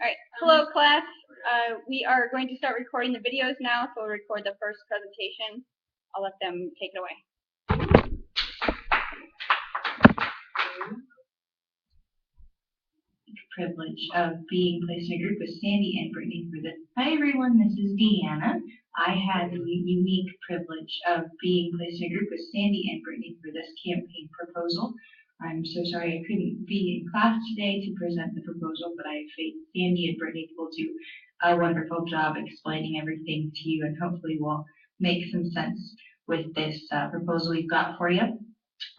All right. Hello, class. We are going to start recording the videos now, so we'll record the first presentation. I'll let them take it away. Privilege of being placed in a group with Sandy and Brittany for this. Hi everyone, this is Deanna. I had the unique privilege of being placed in a group with Sandy and Brittany for this campaign proposal. I'm so sorry I couldn't be in class today to present the proposal, but I have faith Sandy and Brittany will do a wonderful job explaining everything to you, and hopefully will make some sense with this proposal we've got for you.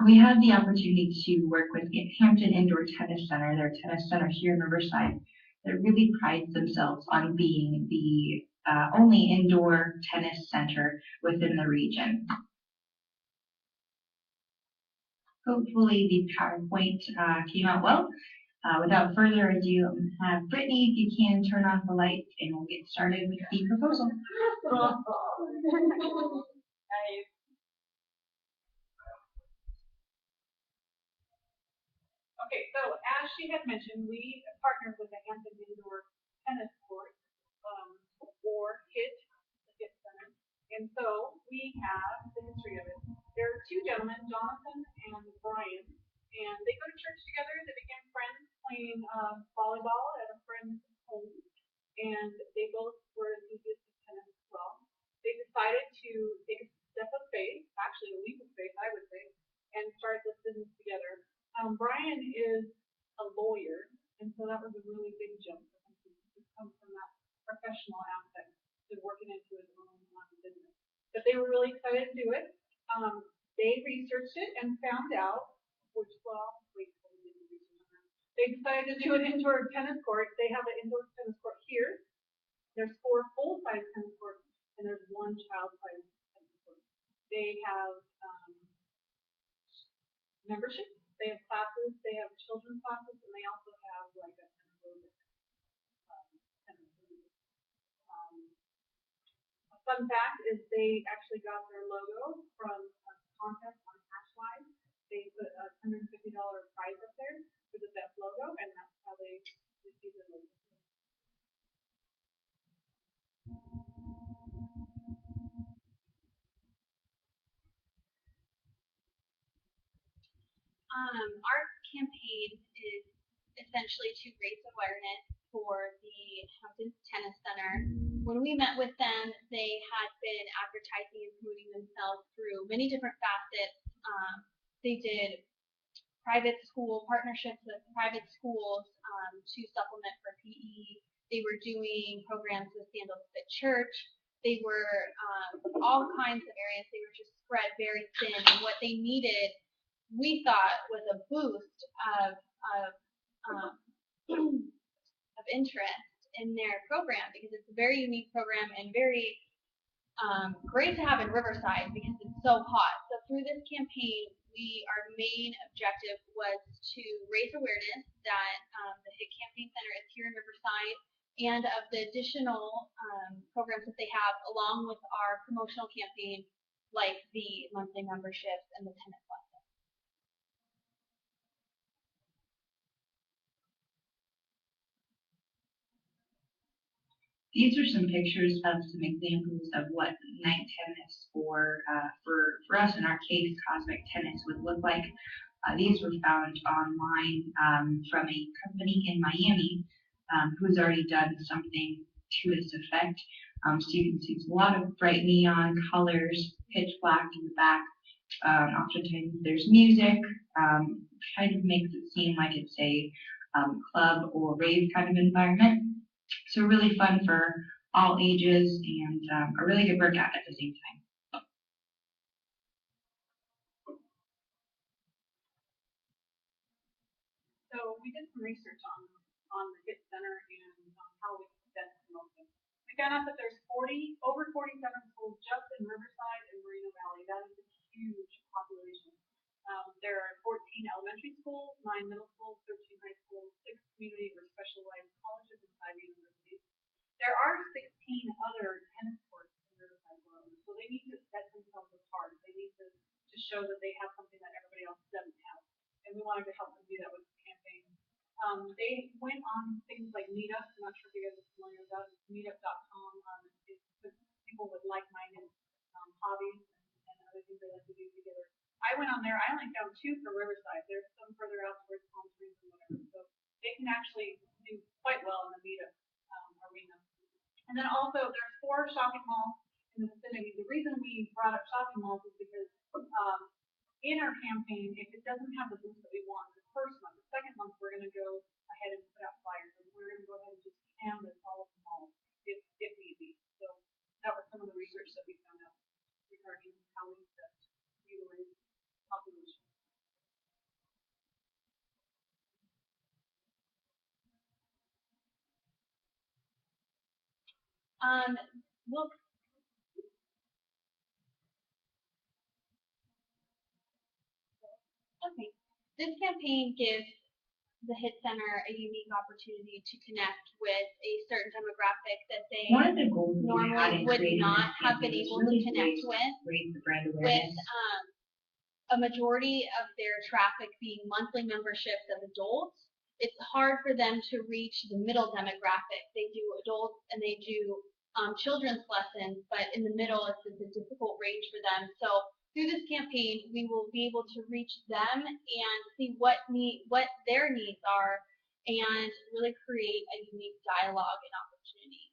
We had the opportunity to work with Hampton Indoor Tennis Center, their tennis center here in Riverside, that really prides themselves on being the only indoor tennis center within the region. Hopefully the PowerPoint came out well. Without further ado, I'm going to have Brittany, if you can, turn off the lights and we'll get started with the proposal. Okay, so as she had mentioned, we partnered with the Hampton Indoor Tennis Court, or HIT Center, and so we have the history of it. There are two gentlemen, Jonathan and Brian, and they go to church together. They became friends playing volleyball at a friend's home, and they both were enthusiasts of tennis as well. They decided to take a step of faith, actually a leap of faith, I would say, and start this business together. Brian is a lawyer, and so that was a really big jump for him to come from that professional aspect to working into his own business. But they were really excited to do it. They researched it and found out, which, well, wait, they decided to do an indoor tennis court. They have an indoor tennis court here. There's 4 full-size tennis courts, and there's 1 child-size tennis court. They have membership. They have classes, they have children's classes, and they also have like a a fun fact is they actually got their logo from a contest on Hashline. They put a $150 prize up there for the best logo, and that's how they received the logo. Our campaign is essentially to raise awareness for the Hampton Tennis Center. When we met with them, they had been advertising and promoting themselves through many different facets. They did private school partnerships with private schools to supplement for PE. They were doing programs with Sandals Fit Church. They were all kinds of areas. They were just spread very thin. And what they needed, we thought, was a boost of interest in their program, because it's a very unique program and very great to have in Riverside because it's so hot. So through this campaign, our main objective was to raise awareness that the HIT Campaign Center is here in Riverside, and of the additional programs that they have, along with our promotional campaign, like the monthly memberships and the tennis lessons. These are some pictures of some examples of what night tennis for us, in our case, cosmic tennis would look like. These were found online from a company in Miami who's already done something to this effect. So you can see it's a lot of bright neon colors, pitch black in the back. Oftentimes there's music, kind of makes it seem like it's a club or rave kind of environment. So really fun for all ages, and a really good workout at the same time. So we did some research on the HIT Center and how we can best promote them. We found out that there's over 47 schools just in Riverside and Moreno Valley. That is a huge population. There are 14 elementary schools, 9 middle schools, 13 high schools, 6 community or specialized colleges, and 5 universities. There are 16 other tennis courts in Riverside Road, so they need to set themselves apart. They need to show that they have something that everybody else doesn't have. And we wanted to help them do that with the campaign. They went on things like Meetup. I'm not sure if you guys are familiar with that. It's meetup.com. It's for people with like-minded hobbies and other things they like to do together. I went on there. I only found 2 for Riverside. There's some further out towards Palm Springs and whatever. So they can actually do quite well in the Meetup arena. And then also there's 4 shopping malls in the vicinity. The reason we brought up shopping malls is because in our campaign, if it doesn't have the boost that we want the first month, the second month we're going to go ahead and put out flyers, and we're going to go ahead and just canvas all of them all if need be. So that was some of the research that we found out regarding how we best utilize population. Well, okay. This campaign gives the HIT Center a unique opportunity to connect with a certain demographic that they One of the goals we had normally in would creating not this have been campaign was able to really connect raise the brand with awareness. a majority of their traffic being monthly memberships of adults. It's hard for them to reach the middle demographic. They do adults and they do children's lessons, but in the middle it's a difficult range for them. So through this campaign, we will be able to reach them and see what their needs are and really create a unique dialogue and opportunity.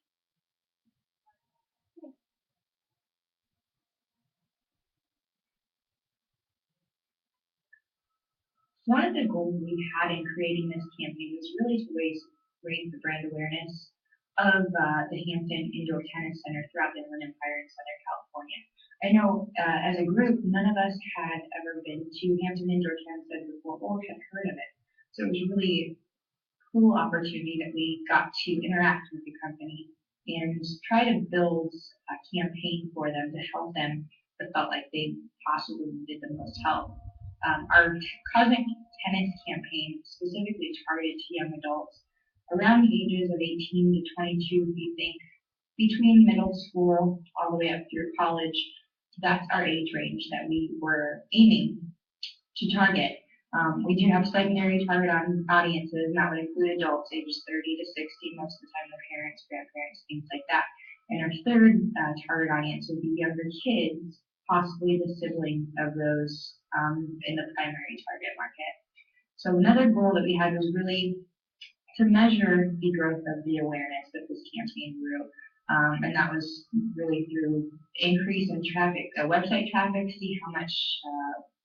One of the goals we had in creating this campaign was really to raise the brand awareness of the Hampton Indoor Tennis Center throughout the Inland Empire in Southern California. I know as a group, none of us had ever been to Hampton Indoor Tennis Center before or had heard of it. So it was really a cool opportunity that we got to interact with the company and try to build a campaign for them to help them that felt like they possibly needed the most help. Our Cosmic Tennis campaign specifically targeted to young adults around the ages of 18 to 22. We think between middle school all the way up through college, that's our age range that we were aiming to target. We do have secondary target audiences, and that would include adults ages 30 to 60, most of the time the parents, grandparents, things like that. And our third target audience would be younger kids, possibly the siblings of those in the primary target market. So another goal that we had was really to measure the growth of the awareness that this campaign grew. And that was really through increase in traffic, website traffic, see how much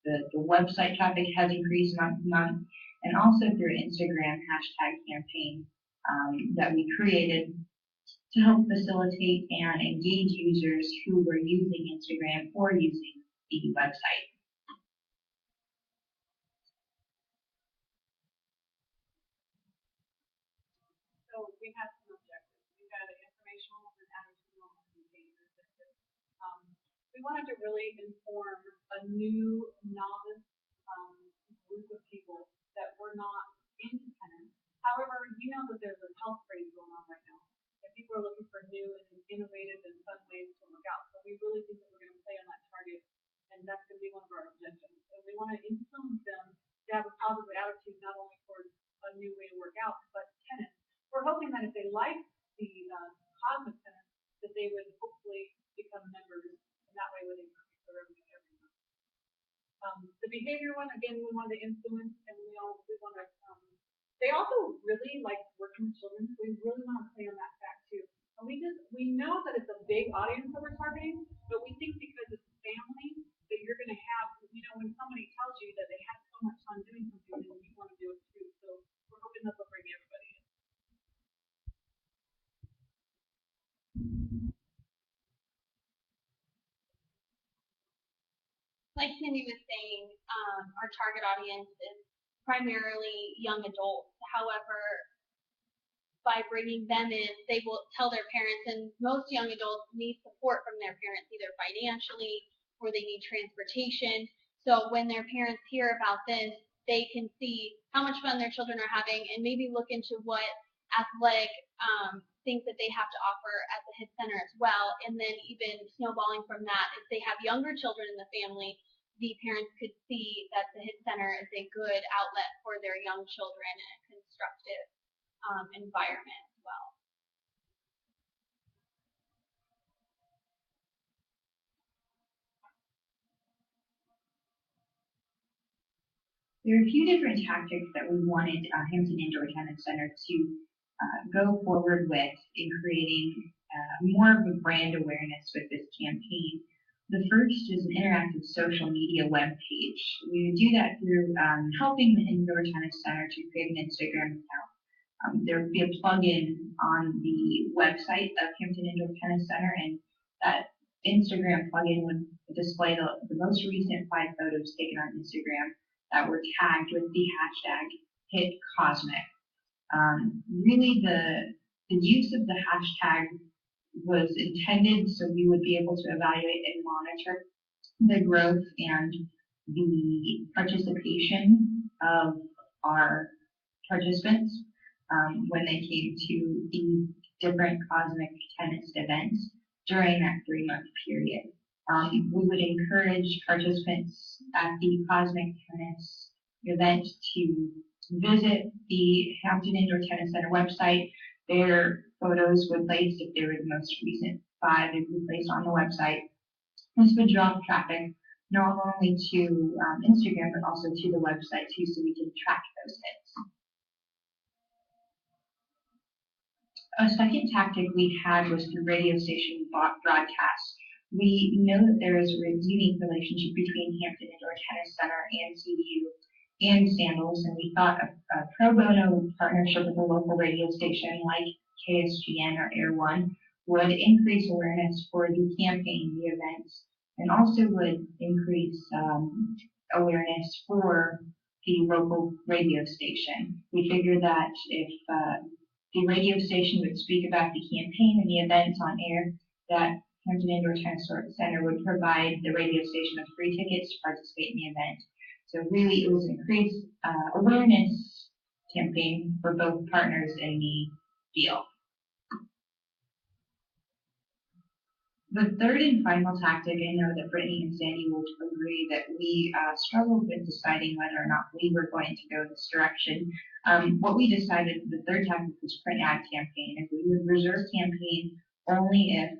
the website traffic has increased month to month, and also through an Instagram hashtag campaign that we created to help facilitate and engage users who were using Instagram or using the website. So we had some objectives. We had an informational and attitudinal behavior. We wanted to really inform a new novice group of people that were not into tennis. However, you know that there's a health craze going on right now. And people are looking for new and innovative and fun ways to work out. So we really think that we're going to play on that target, and that's going to be one of our objectives. And we want to influence them to have a positive attitude not only towards a new way to work out, but tennis. We're hoping that if they like the Cosmic Tennis, that they would hopefully become members, and that way would increase their revenue every month. The behavior one, again, we wanted to influence, and we want to. They also really like working with children, so we really want to play on that fact too. And we know that it's a big audience that we're targeting, but we think because it's a family that you're going to have, when somebody tells you that they had so much fun doing something, then you want to do it too. So we're hoping that they'll bring everybody in. Like Cindy was saying, our target audience is primarily young adults. However, by bringing them in, they will tell their parents, and most young adults need support from their parents, either financially or they need transportation. So when their parents hear about this, they can see how much fun their children are having and maybe look into what athletic things that they have to offer at the HIT Center as well. And then even snowballing from that, if they have younger children in the family, the parents could see that the HIT Center is a good outlet for their young children in a constructive environment as well. There are a few different tactics that we wanted Hampton Indoor Tennis Center to go forward with in creating more of a brand awareness with this campaign. The first is an interactive social media web page. We would do that through helping the Indoor Tennis Center to create an Instagram account. There would be a plugin on the website of Hampton Indoor Tennis Center, and that Instagram plugin would display the most recent 5 photos taken on Instagram that were tagged with the hashtag #HitCosmic. Really, the use of the hashtag was intended so we would be able to evaluate and monitor the growth and the participation of our participants when they came to the different cosmic tennis events during that 3-month period. We would encourage participants at the Cosmic Tennis event to visit the Hampton Indoor Tennis Center website. Their photos would place, if they were the most recent 5, they would be placed on the website. This would draw traffic not only to Instagram, but also to the website too, so we can track those hits. A second tactic we had was through radio station broadcasts. We know that there is a unique relationship between Hampton Indoor Tennis Center and CDU and Sandals, and we thought a pro bono partnership with a local radio station like KSGN or Air One would increase awareness for the campaign, the events, and also would increase awareness for the local radio station. We figured that if the radio station would speak about the campaign and the events on air, that Hampton Indoor Tennis Center would provide the radio station with free tickets to participate in the event. So really, it was an increased awareness campaign for both partners in the deal. The third and final tactic, I know that Brittany and Sandy will agree that we struggled with deciding whether or not we were going to go this direction. What we decided, the third tactic was print ad campaign, and we would reserve campaign only if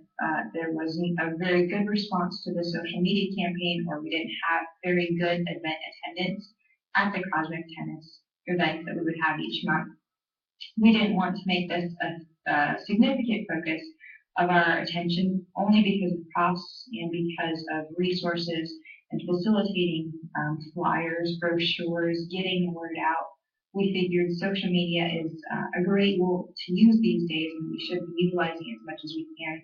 there wasn't a very good response to the social media campaign, or we didn't have very good event attendance at the Cosmic Tennis events that we would have each month. We didn't want to make this a significant focus of our attention only because of costs and because of resources and facilitating flyers, brochures, getting the word out. We figured social media is a great tool to use these days, and we should be utilizing it as much as we can,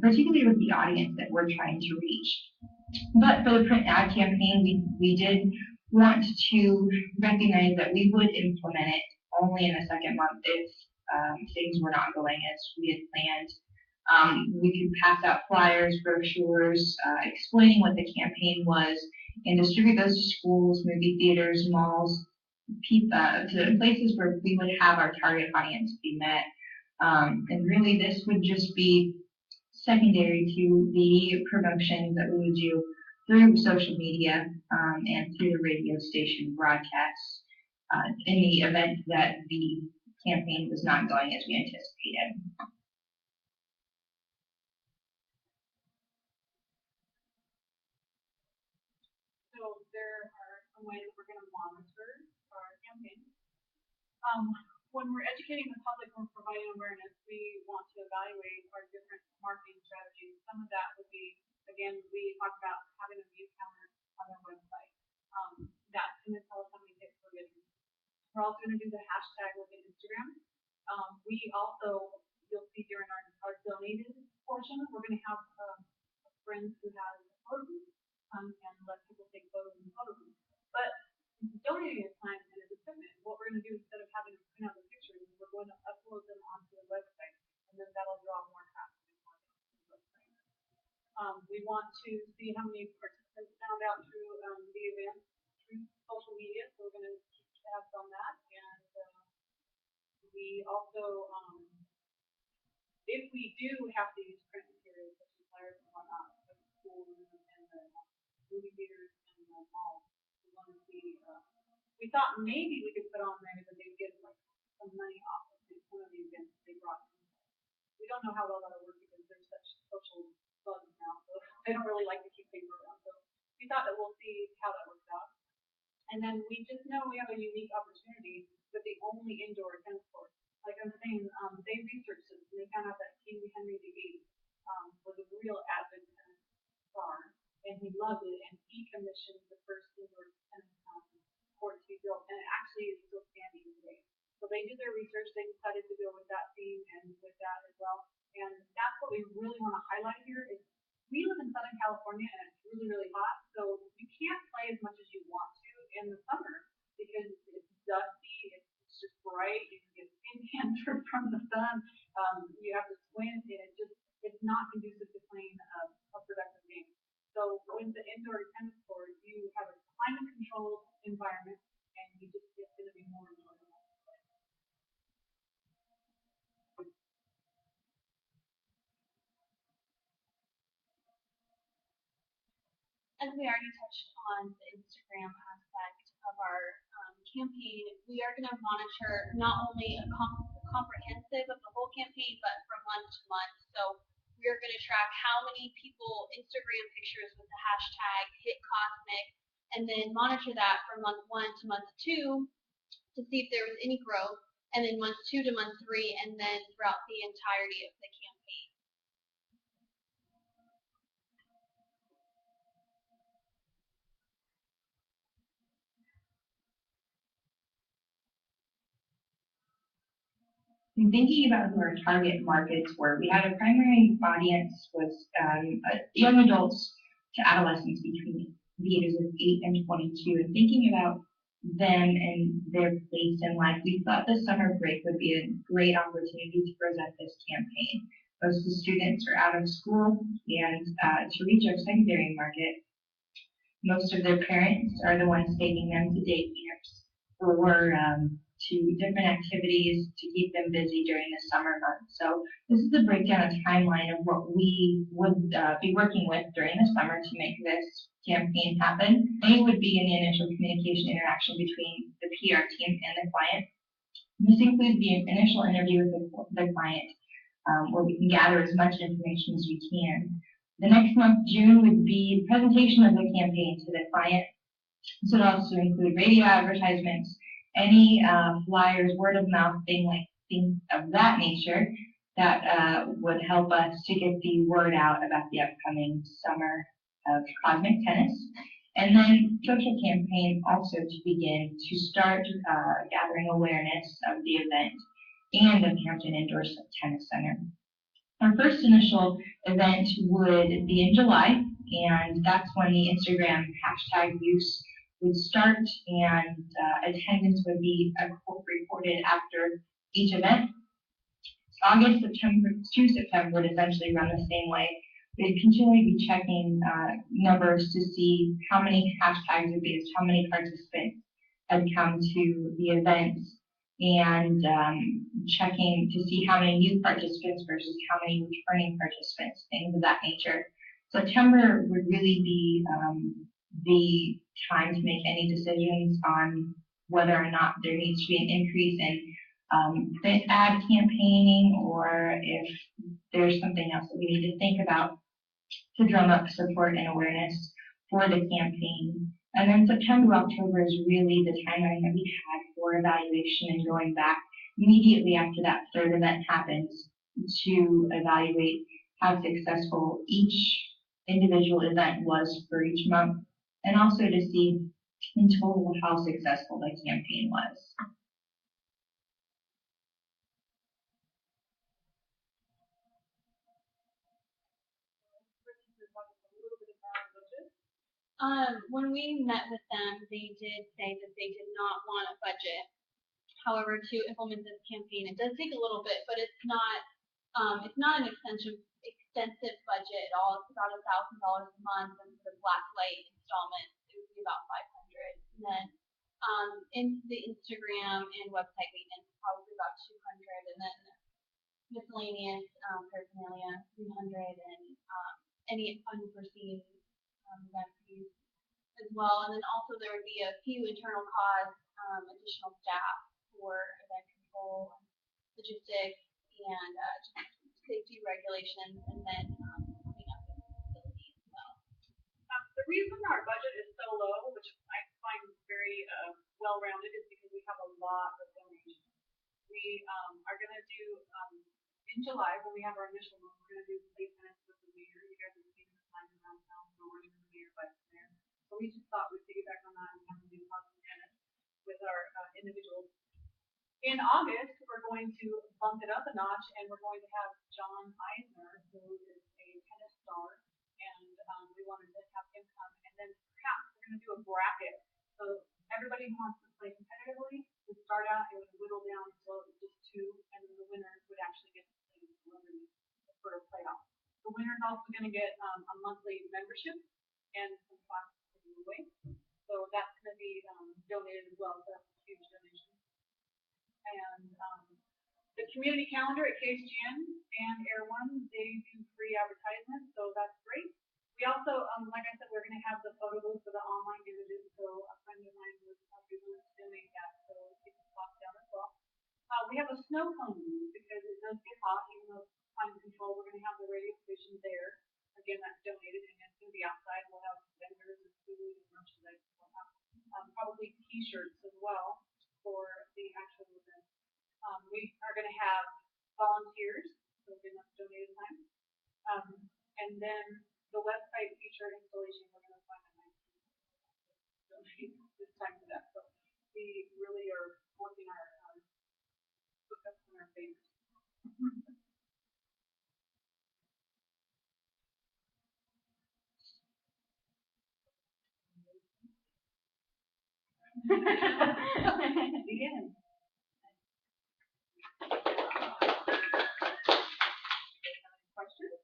particularly with the audience that we're trying to reach. But for the print ad campaign, we did want to recognize that we would implement it only in the second month if things were not going as we had planned. We could pass out flyers, brochures, explaining what the campaign was, and distribute those to schools, movie theaters, malls, to places where we would have our target audience be met. And really, this would just be secondary to the promotions that we would do through social media and through the radio station broadcasts in the event that the campaign was not going as we anticipated. So there are some ways that we're going to monitor our campaign. When we're educating the public and providing awareness, we want to evaluate our different marketing strategies. Some of that would be, again, we talked about having a view counter on our website. That's going to tell us how many hits we're getting. We're also going to do the hashtag within Instagram. We also, you'll see during our donated portion, we're going to have friends who have photos and let people take photos and photos. But donating is time and is equipment. What we're going to do instead of having to print out the pictures is we're going to upload them onto the website, and then that'll draw more traffic and more to the website. We want to see how many participants found out through the event through social media, so we're going to keep tabs on that. And we also, if we do have to use print materials such as flyers and whatnot, like schools and the movie theaters and malls. We want to see. We thought maybe we could put on there that they get like some money off of some of the events they brought in. We don't know how well that'll work because there's such social bugs now, so they don't really like to keep paper around. So we thought that we'll see how that works out. And then we just know we have a unique opportunity with the only indoor tennis court. Like I'm saying, they researched this and they found out that King Henry VIII was a real avid tennis star, and he loved it, and he commissioned the first indoor tennis court to be built, and it actually is still standing today. So they did their research, they decided to go with that theme and with that as well. And that's what we really want to highlight here is we live in Southern California and it's really, really hot, so you can't play as much as you want to in the summer because it's dusty, it's just bright, you can get skin cancer from the sun, you have to squint, and it's not conducive to playing a productive game. So with the indoor tennis court, you have a climate controlled environment and you just it's going to be more enjoyable. As we already touched on the Instagram aspect of our campaign, we are going to monitor not only a comprehensive of the whole campaign, but from month to month. So we are going to track how many people Instagram pictures with the hashtag #HitCosmic, and then monitor that from month 1 to month 2 to see if there was any growth, and then month 2 to month 3, and then throughout the entirety of the campaign. In thinking about who our target markets were, we had a primary audience was young adults to adolescents between the ages of 8 and 22. And thinking about them and their place in life, we thought the summer break would be a great opportunity to present this campaign. Most of the students are out of school, and to reach our secondary market, most of their parents are the ones taking them to day camps or to different activities to keep them busy during the summer months. So this is a breakdown, a timeline of what we would be working with during the summer to make this campaign happen. A would be in the initial communication interaction between the PR team and the client. This includes the initial interview with the client, where we can gather as much information as we can. The next month, June, would be presentation of the campaign to the client. This would also include radio advertisements, any flyers, word of mouth, things of that nature that would help us to get the word out about the upcoming summer of cosmic tennis. And then social campaign also to begin to start gathering awareness of the event and of Hampton Indoor Tennis Center. Our first initial event would be in July, and that's when the Instagram hashtag use would start, and attendance would be reported after each event. August, September to September would essentially run the same way. We'd continually be checking numbers to see how many hashtags would be used, how many participants had come to the events, and checking to see how many new participants versus how many returning participants, things of that nature. September would really be the time to make any decisions on whether or not there needs to be an increase in print ad campaigning, or if there's something else that we need to think about to drum up support and awareness for the campaign. And then September, October is really the timeline that we had for evaluation and going back immediately after that third event happens to evaluate how successful each individual event was for each month, and also to see in total how successful the campaign was. When we met with them, they did say that they did not want a budget. However, to implement this campaign, it does take a little bit, but it's not an extensive budget at all. It's about $1,000 a month, and for the black light installment, it would be about $500. And then in the Instagram and website maintenance, probably about $200, and then miscellaneous paraphernalia $300, and any unforeseen event fees as well. And then also there would be a few internal costs, additional staff for event control, logistics, and just safety regulations, and then cleaning up the facility as well. The reason our budget is so low, which I find very well-rounded, is because we have a lot of donations. We are going to do, in July, when we have our initial one, we're going to do play tennis with the mayor. You guys have seen the sign around town, so we're going to mayor by there. So we just thought we'd piggyback on that and have them do positive tennis with our individuals. In August, we're going to bump it up a notch, and we're going to have John Eisner, who is a tennis star, and we wanted to have him come. And then perhaps we're going to do a bracket. So everybody who wants to play competitively would start out, it would whittle down to just 2, and then the winner would actually get to play the celebrity for a playoff. The winner's also going to get a monthly membership and some classes to give away. So that's going to be donated as well. So that's a huge donation. And the community calendar at KSGN and Air One, they do free advertisements, so that's great. We also, like I said, we're going to have the photo booth for the online images, so a friend of mine was doing that, so we can swap down as well. We have a snow cone booth because it does get hot, even though it's climate control. We're going to have the radio station there. Again, that's donated, and it's going to be outside. We'll have vendors and food and merchandise. We'll have probably T-shirts as well for the actual event. We are going to have volunteers, so again, that's donated time. And then the website feature installation, we're going to find a nice donate this time for that. So we really are working our hookups in our favors. Again. Questions?